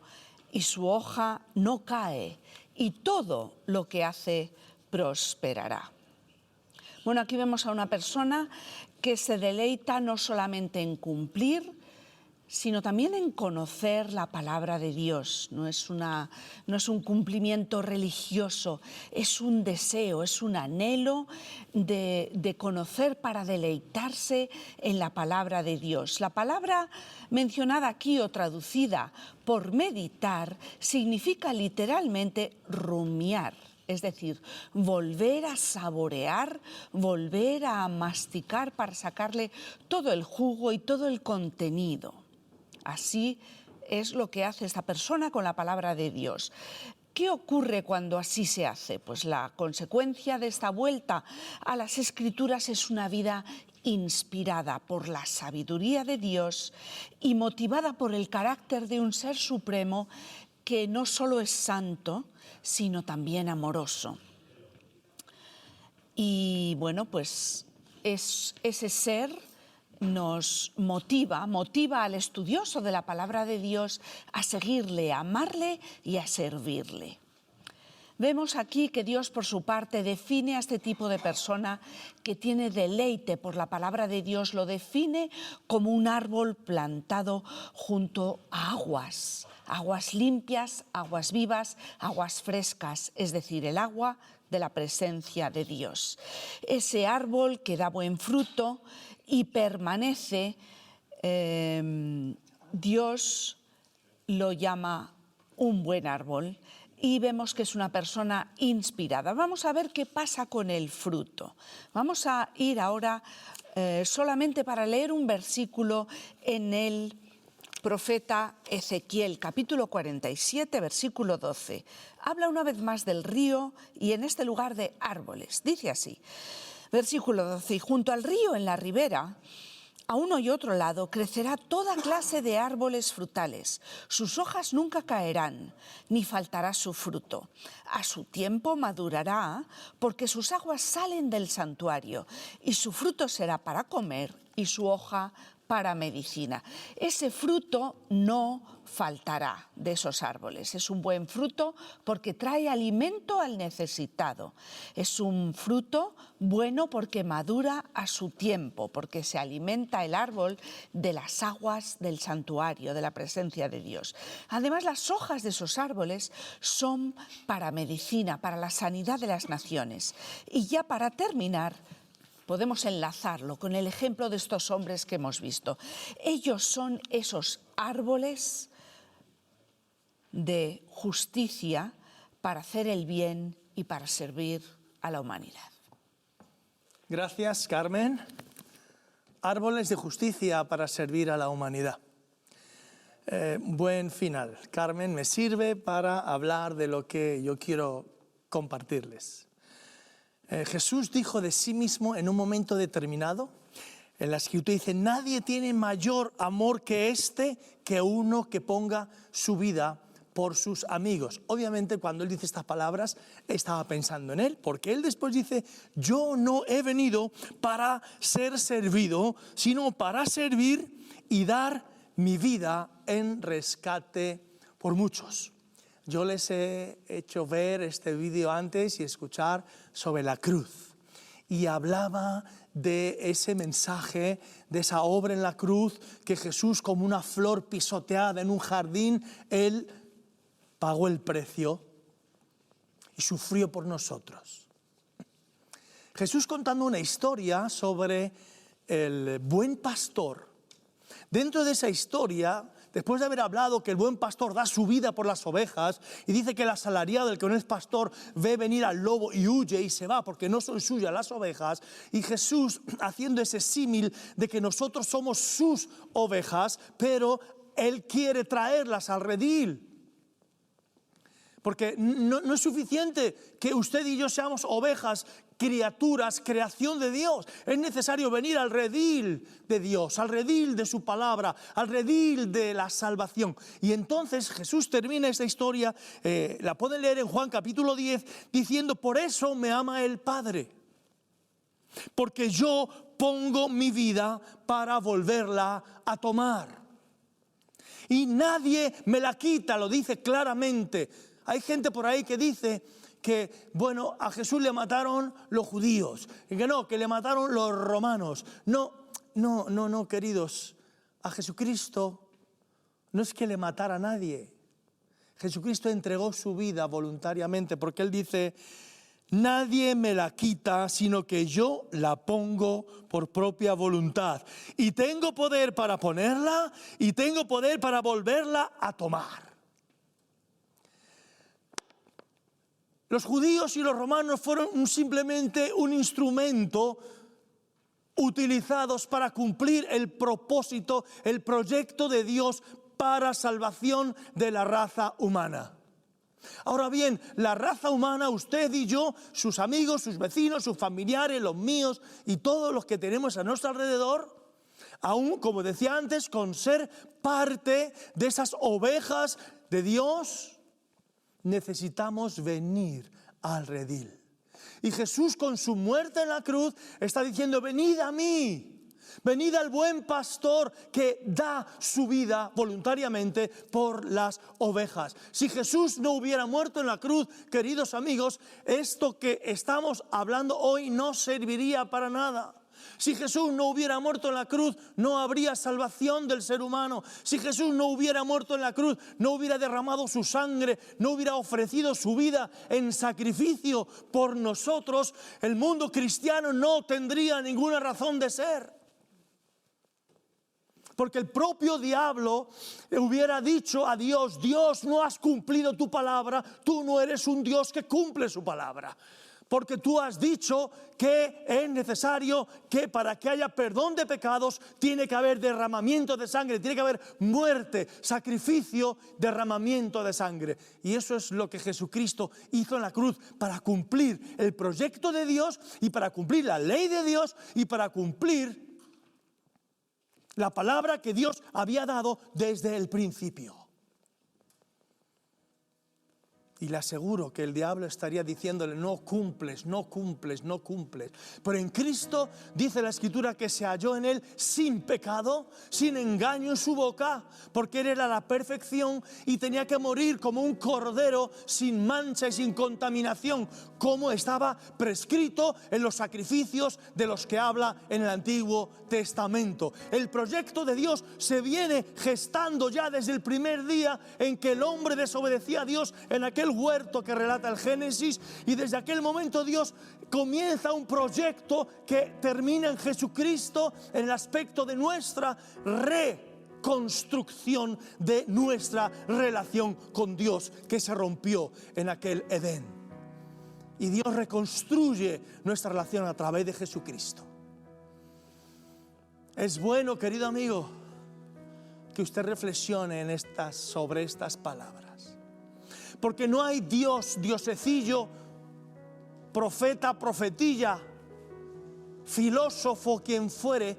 Speaker 3: y su hoja no cae, y todo lo que hace prosperará. Bueno, aquí vemos a una persona que se deleita no solamente en cumplir, sino también en conocer la palabra de Dios. No es un cumplimiento religioso, es un deseo, es un anhelo de conocer para deleitarse en la palabra de Dios. La palabra mencionada aquí o traducida por meditar significa literalmente rumiar. Es decir, volver a saborear, volver a masticar para sacarle todo el jugo y todo el contenido. Así es lo que hace esta persona con la palabra de Dios. ¿Qué ocurre cuando así se hace? Pues la consecuencia de esta vuelta a las Escrituras es una vida inspirada por la sabiduría de Dios y motivada por el carácter de un ser supremo que no solo es santo, sino también amoroso. Y bueno, pues ese ser nos motiva al estudioso de la palabra de Dios a seguirle, a amarle y a servirle. Vemos aquí que Dios, por su parte, define a este tipo de persona que tiene deleite por la palabra de Dios, lo define como un árbol plantado junto a aguas limpias, aguas vivas, aguas frescas, es decir, el agua de la presencia de Dios. Ese árbol que da buen fruto y permanece, Dios lo llama un buen árbol y vemos que es una persona inspirada. Vamos a ver qué pasa con el fruto. Vamos a ir ahora solamente para leer un versículo en el profeta Ezequiel, capítulo 47, versículo 12. Habla una vez más del río y en este lugar de árboles. Dice así, versículo 12, y junto al río en la ribera, a uno y otro lado, crecerá toda clase de árboles frutales. Sus hojas nunca caerán, ni faltará su fruto. A su tiempo madurará, porque sus aguas salen del santuario, y su fruto será para comer, y su hoja para medicina. Ese fruto no faltará de esos árboles. Es un buen fruto porque trae alimento al necesitado. Es un fruto bueno porque madura a su tiempo, porque se alimenta el árbol de las aguas del santuario, de la presencia de Dios. Además, las hojas de esos árboles son para medicina, para la sanidad de las naciones. Y ya para terminar, podemos enlazarlo con el ejemplo de estos hombres que hemos visto. Ellos son esos árboles de justicia para hacer el bien y para servir a la humanidad.
Speaker 2: Gracias, Carmen. Árboles de justicia para servir a la humanidad. Buen final. Carmen, me sirve para hablar de lo que yo quiero compartirles. Jesús dijo de sí mismo en un momento determinado, en la Escritura dice, nadie tiene mayor amor que este, que uno que ponga su vida por sus amigos. Obviamente, cuando él dice estas palabras, estaba pensando en él, porque él después dice, yo no he venido para ser servido, sino para servir y dar mi vida en rescate por muchos. Yo les he hecho ver este vídeo antes y escuchar sobre la cruz. y hablaba de ese mensaje, de esa obra en la cruz, que Jesús, como una flor pisoteada en un jardín, Él pagó el precio y sufrió por nosotros. Jesús contando una historia sobre el buen pastor. Dentro de esa historia, después de haber hablado que el buen pastor da su vida por las ovejas y dice que el asalariado, el que no es pastor, ve venir al lobo y huye y se va porque no son suyas las ovejas, y Jesús haciendo ese símil de que nosotros somos sus ovejas, pero Él quiere traerlas al redil. Porque no es suficiente que usted y yo seamos ovejas, criaturas, creación de Dios. Es necesario venir al redil de Dios, al redil de su palabra, al redil de la salvación. Y entonces Jesús termina esta historia, la pueden leer en Juan capítulo 10, diciendo: por eso me ama el Padre, porque yo pongo mi vida para volverla a tomar. Y nadie me la quita, lo dice claramente. Hay gente por ahí que dice que, bueno, a Jesús le mataron los judíos, y que le mataron los romanos. No, queridos, a Jesucristo no es que le matara a nadie. Jesucristo entregó su vida voluntariamente, porque Él dice: nadie me la quita, sino que yo la pongo por propia voluntad. Y tengo poder para ponerla y tengo poder para volverla a tomar. Los judíos y los romanos fueron simplemente un instrumento utilizados para cumplir el propósito, el proyecto de Dios para salvación de la raza humana. Ahora bien, la raza humana, usted y yo, sus amigos, sus vecinos, sus familiares, los míos y todos los que tenemos a nuestro alrededor, aún, como decía antes, con ser parte de esas ovejas de Dios, necesitamos venir al redil. Y Jesús, con su muerte en la cruz, está diciendo: venid a mí, venid al buen pastor que da su vida voluntariamente por las ovejas. Si Jesús no hubiera muerto en la cruz, queridos amigos, esto que estamos hablando hoy no serviría para nada. Si Jesús no hubiera muerto en la cruz, no habría salvación del ser humano. Si Jesús no hubiera muerto en la cruz, no hubiera derramado su sangre, no hubiera ofrecido su vida en sacrificio por nosotros, el mundo cristiano no tendría ninguna razón de ser. Porque el propio diablo hubiera dicho a Dios: Dios, no has cumplido tu palabra, tú no eres un Dios que cumple su palabra. Porque tú has dicho que es necesario que para que haya perdón de pecados tiene que haber derramamiento de sangre, tiene que haber muerte, sacrificio, derramamiento de sangre. Y eso es lo que Jesucristo hizo en la cruz para cumplir el proyecto de Dios y para cumplir la ley de Dios y para cumplir la palabra que Dios había dado desde el principio. Y le aseguro que el diablo estaría diciéndole: no cumples, no cumples, no cumples. Pero en Cristo dice la Escritura que se halló en Él sin pecado, sin engaño en su boca, porque Él era la perfección y tenía que morir como un cordero sin mancha y sin contaminación, como estaba prescrito en los sacrificios de los que habla en el Antiguo Testamento. El proyecto de Dios se viene gestando ya desde el primer día en que el hombre desobedecía a Dios en aquel huerto que relata el Génesis, y desde aquel momento Dios comienza un proyecto que termina en Jesucristo, en el aspecto de nuestra reconstrucción de nuestra relación con Dios que se rompió en aquel Edén. Y Dios reconstruye nuestra relación a través de Jesucristo. Es bueno, querido amigo, que usted reflexione sobre estas palabras. Porque no hay Dios, diosecillo, profeta, profetilla, filósofo, quien fuere,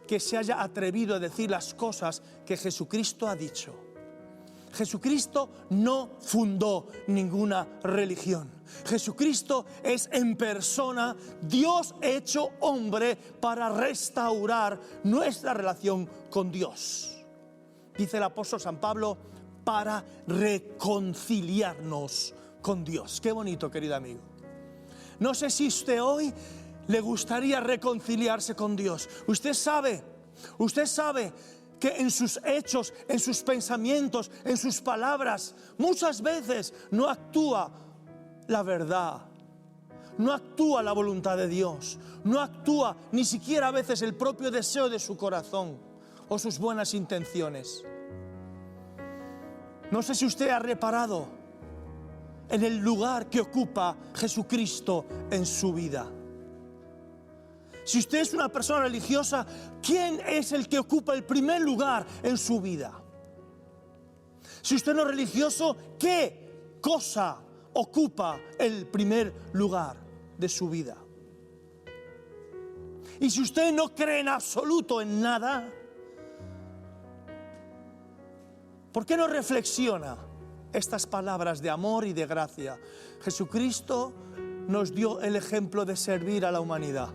Speaker 2: que se haya atrevido a decir las cosas que Jesucristo ha dicho. Jesucristo no fundó ninguna religión. Jesucristo es en persona Dios hecho hombre para restaurar nuestra relación con Dios. Dice el apóstol San Pablo: para reconciliarnos con Dios. Qué bonito, querido amigo. No sé si usted hoy le gustaría reconciliarse con Dios. Usted sabe que en sus hechos, en sus pensamientos, en sus palabras, muchas veces no actúa la verdad, no actúa la voluntad de Dios, no actúa ni siquiera a veces el propio deseo de su corazón o sus buenas intenciones. No sé si usted ha reparado en el lugar que ocupa Jesucristo en su vida. Si usted es una persona religiosa, ¿quién es el que ocupa el primer lugar en su vida? Si usted no es religioso, ¿qué cosa ocupa el primer lugar de su vida? Y si usted no cree en absoluto en nada, ¿por qué no reflexiona estas palabras de amor y de gracia? Jesucristo nos dio el ejemplo de servir a la humanidad.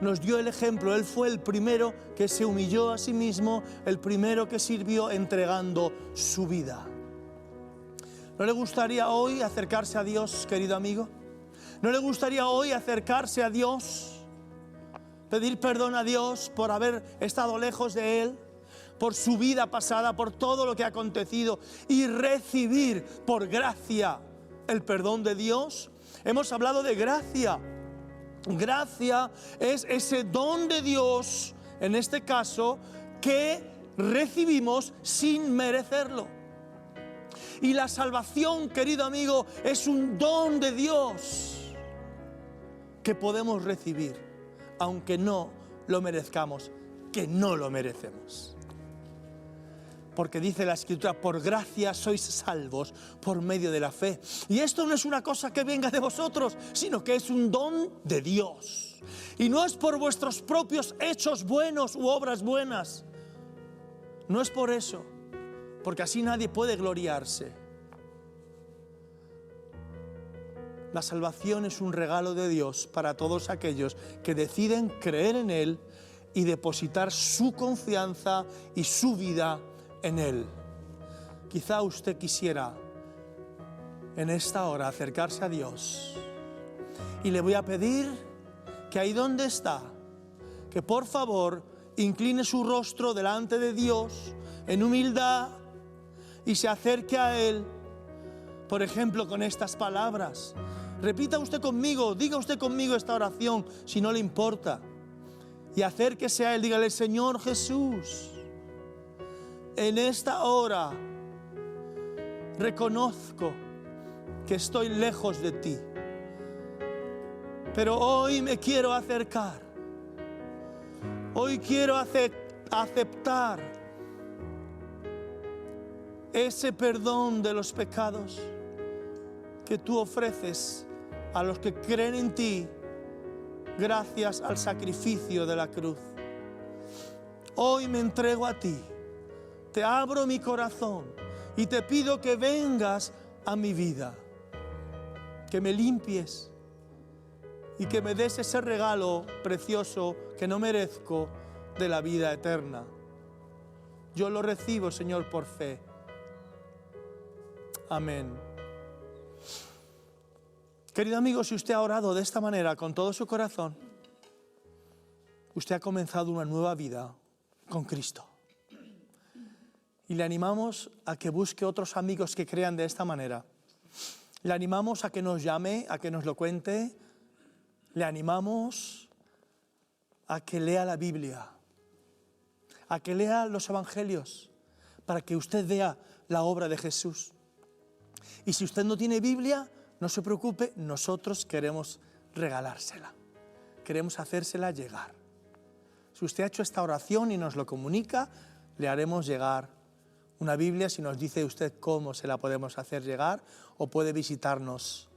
Speaker 2: Nos dio el ejemplo, Él fue el primero que se humilló a sí mismo, el primero que sirvió entregando su vida. ¿No le gustaría hoy acercarse a Dios, querido amigo? ¿No le gustaría hoy acercarse a Dios? Pedir perdón a Dios por haber estado lejos de Él, por su vida pasada, por todo lo que ha acontecido, y recibir por gracia el perdón de Dios. Hemos hablado de gracia. Gracia es ese don de Dios, en este caso, que recibimos sin merecerlo. Y la salvación, querido amigo, es un don de Dios que podemos recibir, aunque no lo merezcamos, que no lo merecemos. Porque dice la Escritura, por gracia sois salvos por medio de la fe. Y esto no es una cosa que venga de vosotros, sino que es un don de Dios. Y no es por vuestros propios hechos buenos u obras buenas. No es por eso, porque así nadie puede gloriarse. La salvación es un regalo de Dios para todos aquellos que deciden creer en Él y depositar su confianza y su vida en Él. Quizá usted quisiera en esta hora acercarse a Dios, y le voy a pedir que ahí donde está, que por favor incline su rostro delante de Dios en humildad y se acerque a Él, por ejemplo, con estas palabras. Repita usted conmigo, diga usted conmigo esta oración, si no le importa, y acérquese a Él, dígale: Señor Jesús, en esta hora reconozco que estoy lejos de ti, pero hoy me quiero acercar. Hoy quiero aceptar ese perdón de los pecados que tú ofreces a los que creen en ti gracias al sacrificio de la cruz. Hoy me entrego a ti. Te abro mi corazón y te pido que vengas a mi vida, que me limpies y que me des ese regalo precioso que no merezco de la vida eterna. Yo lo recibo, Señor, por fe. Amén. Querido amigo, si usted ha orado de esta manera con todo su corazón, usted ha comenzado una nueva vida con Cristo. Y le animamos a que busque otros amigos que crean de esta manera. Le animamos a que nos llame, a que nos lo cuente. Le animamos a que lea la Biblia, a que lea los Evangelios, para que usted vea la obra de Jesús. Y si usted no tiene Biblia, no se preocupe, nosotros queremos regalársela. Queremos hacérsela llegar. Si usted ha hecho esta oración y nos lo comunica, le haremos llegar una Biblia. Si nos dice usted cómo se la podemos hacer llegar, o puede visitarnos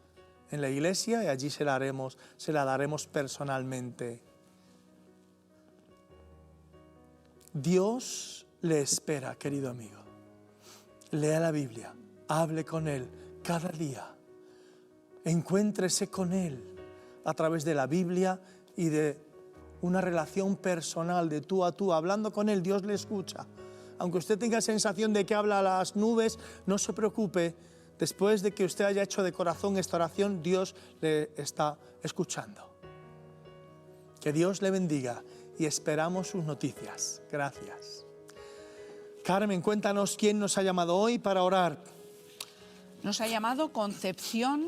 Speaker 2: en la iglesia y allí se la daremos personalmente. Dios le espera, querido amigo. Lea la Biblia, hable con Él cada día. Encuéntrese con Él a través de la Biblia y de una relación personal de tú a tú. Hablando con Él, Dios le escucha. Aunque usted tenga sensación de que habla a las nubes, no se preocupe. Después de que usted haya hecho de corazón esta oración, Dios le está escuchando. Que Dios le bendiga y esperamos sus noticias. Gracias. Carmen, cuéntanos quién nos ha llamado hoy para orar.
Speaker 3: Nos ha llamado Concepción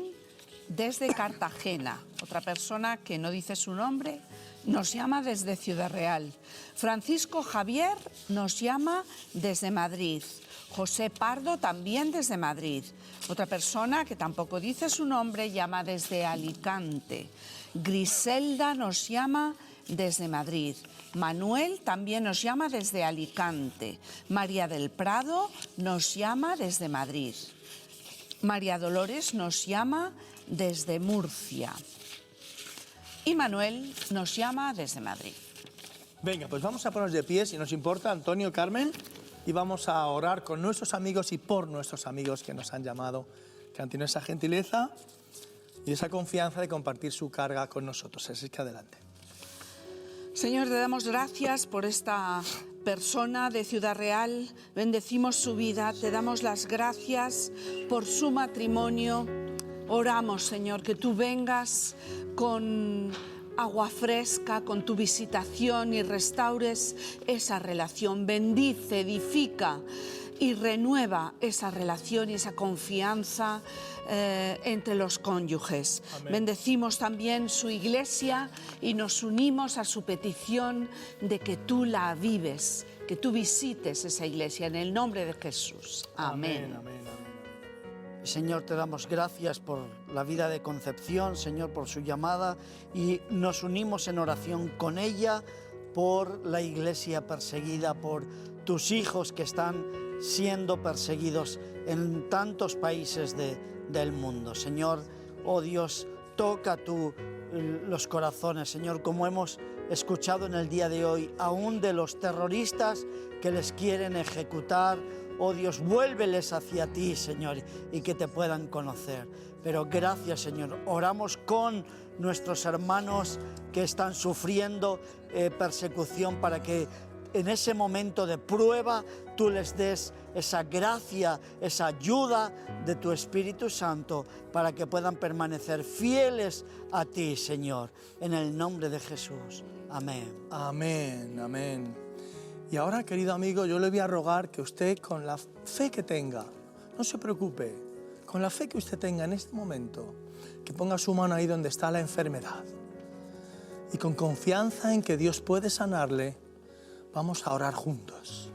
Speaker 3: desde Cartagena. Otra persona que no dice su nombre nos llama desde Ciudad Real. Francisco Javier nos llama desde Madrid. José Pardo también desde Madrid. Otra persona que tampoco dice su nombre llama desde Alicante. Griselda nos llama desde Madrid. Manuel también nos llama desde Alicante. María del Prado nos llama desde Madrid. María Dolores nos llama desde Murcia. Y Manuel nos llama desde Madrid.
Speaker 2: Venga, pues vamos a ponernos de pie, si nos importa, Antonio, Carmen, y vamos a orar con nuestros amigos y por nuestros amigos que nos han llamado, que han tenido esa gentileza y esa confianza de compartir su carga con nosotros. Así que adelante.
Speaker 3: Señor, te damos gracias por esta persona de Ciudad Real. Bendecimos su vida, te damos las gracias por su matrimonio. Oramos, Señor, que tú vengas con agua fresca, con tu visitación y restaures esa relación. Bendice, edifica y renueva esa relación y esa confianza entre los cónyuges. Amén. Bendecimos también su iglesia y nos unimos a su petición de que tú la avives, que tú visites esa iglesia en el nombre de Jesús. Amén.
Speaker 2: Amén, amén, amén.
Speaker 5: Señor, te damos gracias por la vida de Concepción, Señor, por su llamada, y nos unimos en oración con ella por la iglesia perseguida, por tus hijos que están siendo perseguidos en tantos países del mundo. Señor, oh Dios, toca tú los corazones, Señor, como hemos escuchado en el día de hoy, aún de los terroristas que les quieren ejecutar. Oh Dios, vuélveles hacia ti, Señor, y que te puedan conocer. Pero gracias, Señor. Oramos con nuestros hermanos que están sufriendo persecución, para que en ese momento de prueba tú les des esa gracia, esa ayuda de tu Espíritu Santo, para que puedan permanecer fieles a ti, Señor. En el nombre de Jesús. Amén.
Speaker 2: Amén, amén. Y ahora, querido amigo, yo le voy a rogar que usted, con la fe que tenga, no se preocupe, con la fe que usted tenga en este momento, que ponga su mano ahí donde está la enfermedad. Y con confianza en que Dios puede sanarle, vamos a orar juntos.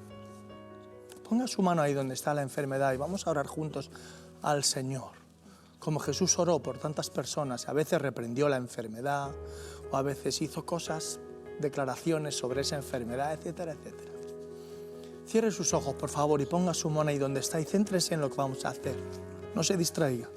Speaker 2: Ponga su mano ahí donde está la enfermedad y vamos a orar juntos al Señor. Como Jesús oró por tantas personas, a veces reprendió la enfermedad o a veces hizo cosas, declaraciones sobre esa enfermedad, etcétera, etcétera. Cierre sus ojos, por favor, y ponga su mano ahí donde está y céntrese en lo que vamos a hacer. No se distraiga.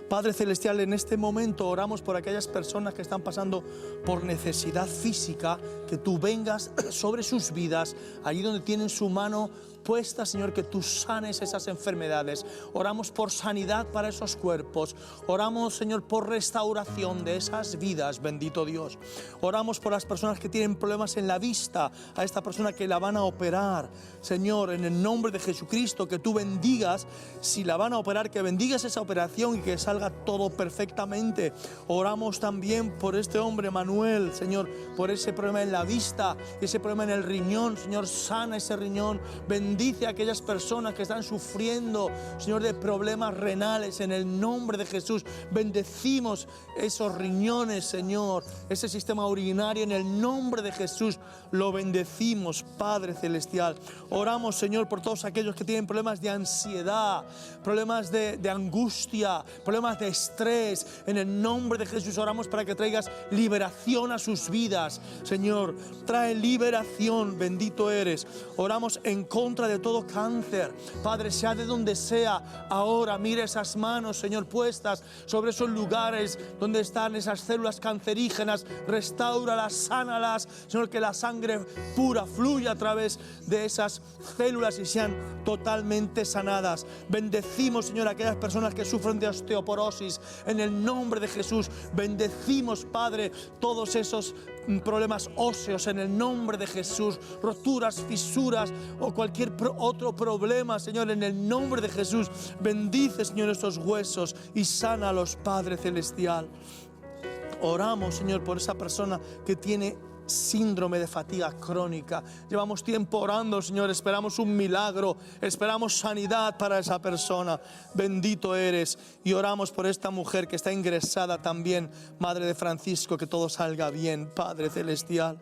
Speaker 2: Padre Celestial, en este momento oramos por aquellas personas que están pasando por necesidad física, que tú vengas sobre sus vidas, allí donde tienen su mano puesta, Señor, que tú sanes esas enfermedades. Oramos por sanidad para esos cuerpos. Oramos, Señor, por restauración de esas vidas, bendito Dios. Oramos por las personas que tienen problemas en la vista, a esta persona que la van a operar. Señor, en el nombre de Jesucristo, que tú bendigas, si la van a operar, que bendigas esa operación y que salga todo perfectamente. Oramos también por este hombre, Manuel, Señor, por ese problema en la vista, ese problema en el riñón. Señor, sana ese riñón. Bendice a aquellas personas que están sufriendo, Señor, de problemas renales. En el nombre de Jesús, bendecimos esos riñones, Señor, ese sistema urinario. En el nombre de Jesús, lo bendecimos, Padre Celestial. Oramos, Señor, por todos aquellos que tienen problemas de ansiedad, problemas de angustia, problemas de estrés. En el nombre de Jesús oramos para que traigas liberación a sus vidas. Señor, trae liberación, bendito eres. Oramos en contra de todo cáncer. Padre, sea de donde sea, ahora mira esas manos, Señor, puestas sobre esos lugares donde están esas células cancerígenas. Restáuralas, sánalas, Señor, que la sangre pura fluya a través de esas células y sean totalmente sanadas. Bendecimos, Señor, a aquellas personas que sufren de osteoporosis. En el nombre de Jesús, bendecimos, Padre, todos esos problemas óseos en el nombre de Jesús, roturas, fisuras o cualquier otro problema, Señor, en el nombre de Jesús. Bendice, Señor, estos huesos y sánalos, Padre Celestial. Oramos, Señor, por esa persona que tiene síndrome de fatiga crónica. Llevamos tiempo orando, Señor, esperamos un milagro, esperamos sanidad para esa persona. Bendito eres. Y oramos por esta mujer que está ingresada también, Madre de Francisco, que todo salga bien, Padre Celestial.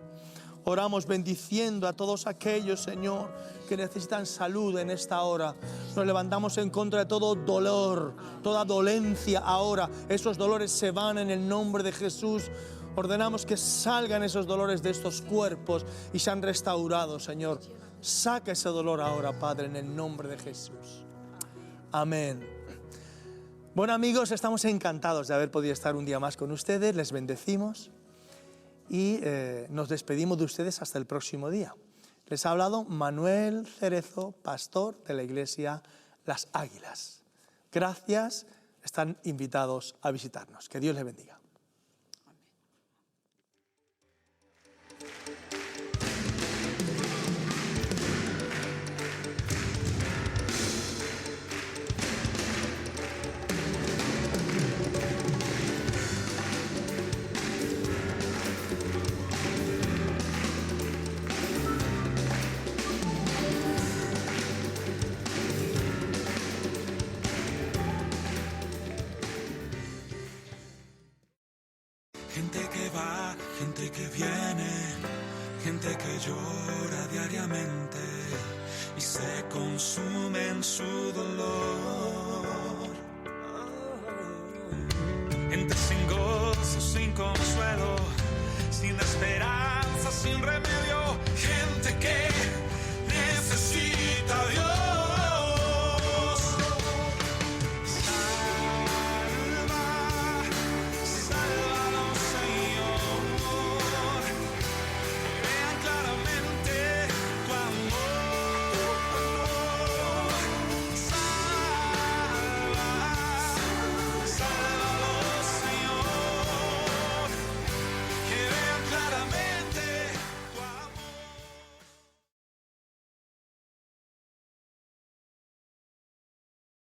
Speaker 2: Oramos bendiciendo a todos aquellos, Señor, que necesitan salud en esta hora. Nos levantamos en contra de todo dolor, toda dolencia ahora. Esos dolores se van en el nombre de Jesús. Ordenamos que salgan esos dolores de estos cuerpos y sean restaurados, Señor. Saca ese dolor ahora, Padre, en el nombre de Jesús. Amén. Bueno, amigos, estamos encantados de haber podido estar un día más con ustedes. Les bendecimos y nos despedimos de ustedes hasta el próximo día. Les ha hablado Manuel Cerezo, pastor de la iglesia Las Águilas. Gracias, están invitados a visitarnos. Que Dios les bendiga.
Speaker 1: Gente que va, gente que viene, gente que llora diariamente y se consume en su dolor.